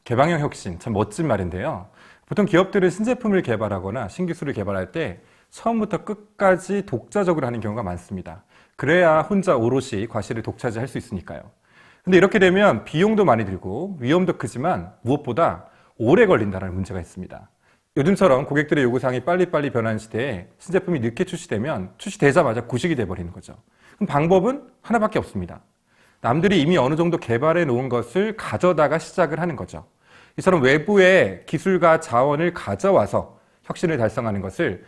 개방형 혁신, 참 멋진 말인데요. 보통 기업들은 신제품을 개발하거나 신기술을 개발할 때 처음부터 끝까지 독자적으로 하는 경우가 많습니다. 그래야 혼자 오롯이 과실을 독차지할 수 있으니까요. 근데 이렇게 되면 비용도 많이 들고 위험도 크지만 무엇보다 오래 걸린다는 문제가 있습니다. 요즘처럼 고객들의 요구사항이 빨리빨리 변하는 시대에 신제품이 늦게 출시되면 출시되자마자 구식이 돼버리는 거죠. 그럼 방법은 하나밖에 없습니다. 남들이 이미 어느 정도 개발해 놓은 것을 가져다가 시작을 하는 거죠. 이처럼 외부의 기술과 자원을 가져와서 혁신을 달성하는 것을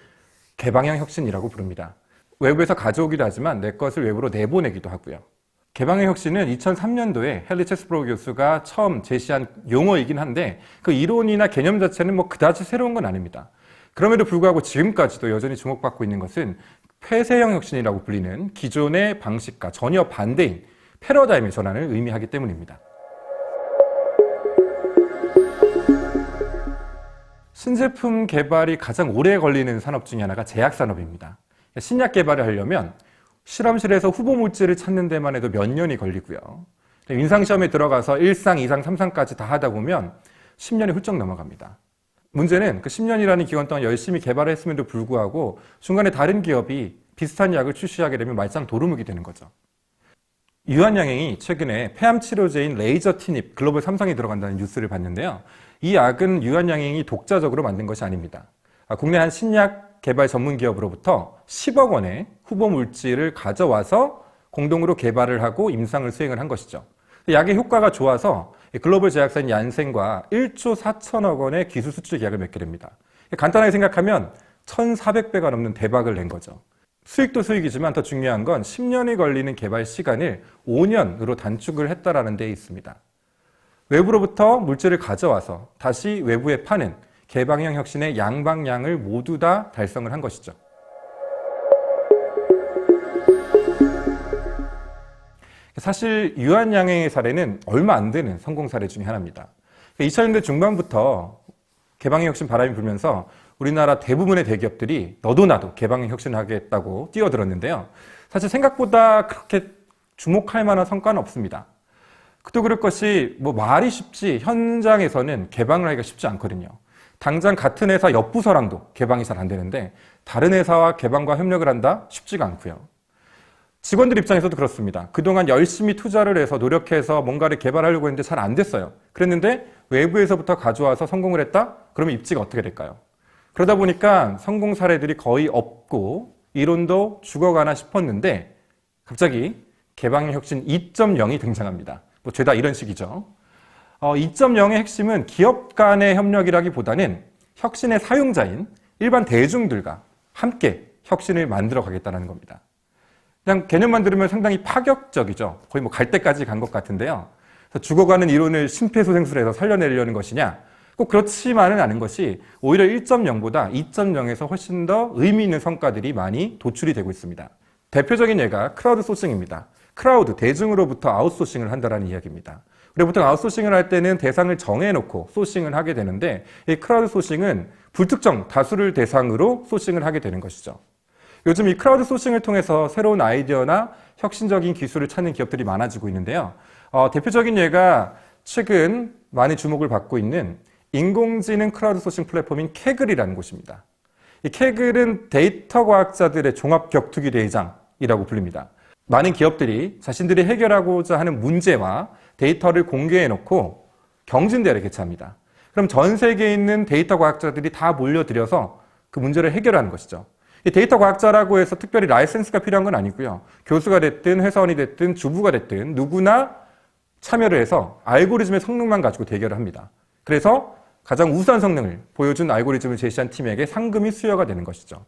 개방형 혁신이라고 부릅니다. 외부에서 가져오기도 하지만 내 것을 외부로 내보내기도 하고요. 개방형 혁신은 2003년도에 헨리 체스브로 교수가 처음 제시한 용어이긴 한데 그 이론이나 개념 자체는 그다지 새로운 건 아닙니다. 그럼에도 불구하고 지금까지도 여전히 주목받고 있는 것은 폐쇄형 혁신이라고 불리는 기존의 방식과 전혀 반대인 패러다임의 전환을 의미하기 때문입니다. 신제품 개발이 가장 오래 걸리는 산업 중에 하나가 제약산업입니다. 신약 개발을 하려면 실험실에서 후보 물질을 찾는 데만 해도 몇 년이 걸리고요. 임상시험에 들어가서 1상, 2상, 3상까지 다 하다 보면 10년이 훌쩍 넘어갑니다. 문제는 그 10년이라는 기간 동안 열심히 개발했음에도 불구하고 중간에 다른 기업이 비슷한 약을 출시하게 되면 말짱 도루묵이 되는 거죠. 유한양행이 최근에 폐암 치료제인 레이저 티닙 글로벌 3상에 들어간다는 뉴스를 봤는데요. 이 약은 유한양행이 독자적으로 만든 것이 아닙니다. 국내 한 신약 개발 전문 기업으로부터 10억 원의 후보 물질을 가져와서 공동으로 개발을 하고 임상을 수행을 한 것이죠. 약의 효과가 좋아서 글로벌 제약사인 얀센과 1조 4천억 원의 기술 수출 계약을 맺게 됩니다. 간단하게 생각하면 1,400배가 넘는 대박을 낸 거죠. 수익도 수익이지만 더 중요한 건 10년이 걸리는 개발 시간을 5년으로 단축을 했다라는 데 있습니다. 외부로부터 물질을 가져와서 다시 외부에 파는 개방형 혁신의 양방향을 모두 다 달성을 한 것이죠. 사실 유한양행의 사례는 얼마 안 되는 성공 사례 중에 하나입니다. 2000년대 중반부터 개방형 혁신 바람이 불면서 우리나라 대부분의 대기업들이 너도 나도 개방형 혁신을 하겠다고 뛰어들었는데요. 사실 생각보다 그렇게 주목할 만한 성과는 없습니다. 또 그럴 것이 말이 쉽지 현장에서는 개방을 하기가 쉽지 않거든요. 당장 같은 회사 옆 부서랑도 개방이 잘 안 되는데 다른 회사와 개방과 협력을 한다? 쉽지가 않고요. 직원들 입장에서도 그렇습니다. 그동안 열심히 투자를 해서 노력해서 뭔가를 개발하려고 했는데 잘 안 됐어요. 그랬는데 외부에서부터 가져와서 성공을 했다? 그러면 입지가 어떻게 될까요? 그러다 보니까 성공 사례들이 거의 없고 이론도 죽어가나 싶었는데 갑자기 개방형 혁신 2.0이 등장합니다. 죄다 이런 식이죠. 2.0의 핵심은 기업 간의 협력이라기보다는 혁신의 사용자인 일반 대중들과 함께 혁신을 만들어 가겠다는 겁니다. 그냥 개념만 들으면 상당히 파격적이죠. 거의 갈 때까지 간 것 같은데요. 그래서 죽어가는 이론을 심폐소생술해서 살려내려는 것이냐? 꼭 그렇지만은 않은 것이 오히려 1.0보다 2.0에서 훨씬 더 의미 있는 성과들이 많이 도출이 되고 있습니다. 대표적인 예가 크라우드 소싱입니다. 크라우드, 대중으로부터 아웃소싱을 한다는 이야기입니다. 우리가 보통 아웃소싱을 할 때는 대상을 정해놓고 소싱을 하게 되는데 이 크라우드 소싱은 불특정 다수를 대상으로 소싱을 하게 되는 것이죠. 요즘 이 크라우드 소싱을 통해서 새로운 아이디어나 혁신적인 기술을 찾는 기업들이 많아지고 있는데요. 대표적인 예가 최근 많이 주목을 받고 있는 인공지능 크라우드 소싱 플랫폼인 캐글이라는 곳입니다. 이 캐글은 데이터 과학자들의 종합 격투기 대장이라고 불립니다. 많은 기업들이 자신들이 해결하고자 하는 문제와 데이터를 공개해놓고 경진대회를 개최합니다. 그럼 전 세계에 있는 데이터 과학자들이 다 몰려들여서 그 문제를 해결하는 것이죠. 이 데이터 과학자라고 해서 특별히 라이센스가 필요한 건 아니고요. 교수가 됐든 회사원이 됐든 주부가 됐든 누구나 참여를 해서 알고리즘의 성능만 가지고 대결을 합니다. 그래서 가장 우수한 성능을 보여준 알고리즘을 제시한 팀에게 상금이 수여가 되는 것이죠.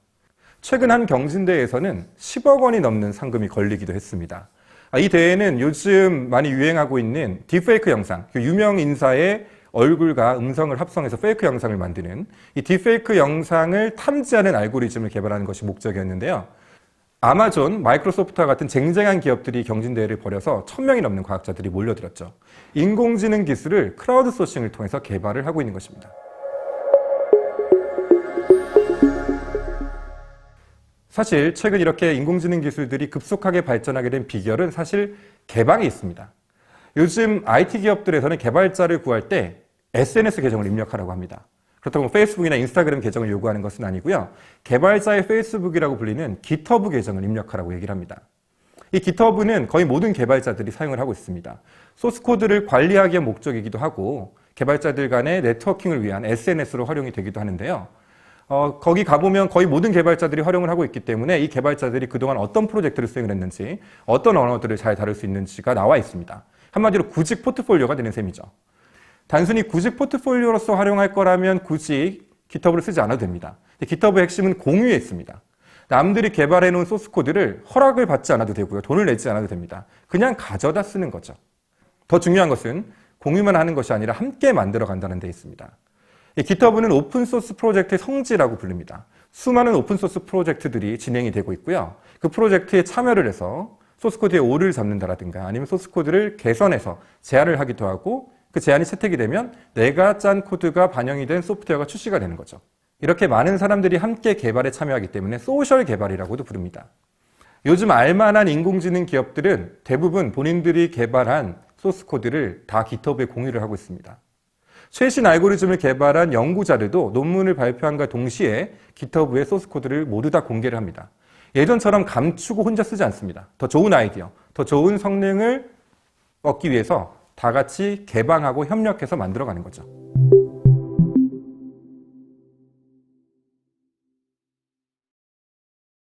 최근 한 경진대회에서는 10억 원이 넘는 상금이 걸리기도 했습니다. 이 대회는 요즘 많이 유행하고 있는 딥페이크 영상, 유명 인사의 얼굴과 음성을 합성해서 페이크 영상을 만드는 이 딥페이크 영상을 탐지하는 알고리즘을 개발하는 것이 목적이었는데요. 아마존, 마이크로소프트와 같은 쟁쟁한 기업들이 경진대회를 벌여서 1000명이 넘는 과학자들이 몰려들었죠. 인공지능 기술을 크라우드 소싱을 통해서 개발을 하고 있는 것입니다. 사실 최근 이렇게 인공지능 기술들이 급속하게 발전하게 된 비결은 사실 개방에 있습니다. 요즘 IT 기업들에서는 개발자를 구할 때 SNS 계정을 입력하라고 합니다. 그렇다고 페이스북이나 인스타그램 계정을 요구하는 것은 아니고요. 개발자의 페이스북이라고 불리는 깃허브 계정을 입력하라고 얘기를 합니다. 이 깃허브는 거의 모든 개발자들이 사용을 하고 있습니다. 소스코드를 관리하기 위한 목적이기도 하고 개발자들 간의 네트워킹을 위한 SNS로 활용이 되기도 하는데요. 거기 가보면 거의 모든 개발자들이 활용을 하고 있기 때문에 이 개발자들이 그동안 어떤 프로젝트를 수행을 했는지 어떤 언어들을 잘 다룰 수 있는지가 나와 있습니다. 한마디로 구직 포트폴리오가 되는 셈이죠. 단순히 구직 포트폴리오로서 활용할 거라면 굳이 깃허브를 쓰지 않아도 됩니다. 깃허브의 핵심은 공유에 있습니다. 남들이 개발해 놓은 소스코드를 허락을 받지 않아도 되고요. 돈을 내지 않아도 됩니다. 그냥 가져다 쓰는 거죠. 더 중요한 것은 공유만 하는 것이 아니라 함께 만들어 간다는 데 있습니다. 깃허브는 오픈소스 프로젝트의 성지라고 부릅니다. 수많은 오픈소스 프로젝트들이 진행이 되고 있고요. 그 프로젝트에 참여를 해서 소스코드의 오류를 잡는다라든가 아니면 소스코드를 개선해서 제안을 하기도 하고 그 제안이 채택이 되면 내가 짠 코드가 반영이 된 소프트웨어가 출시가 되는 거죠. 이렇게 많은 사람들이 함께 개발에 참여하기 때문에 소셜 개발이라고도 부릅니다. 요즘 알만한 인공지능 기업들은 대부분 본인들이 개발한 소스코드를 다 깃허브에 공유를 하고 있습니다. 최신 알고리즘을 개발한 연구자들도 논문을 발표한과 동시에 깃허브의 소스코드를 모두 다 공개를 합니다. 예전처럼 감추고 혼자 쓰지 않습니다. 더 좋은 아이디어, 더 좋은 성능을 얻기 위해서 다 같이 개방하고 협력해서 만들어가는 거죠.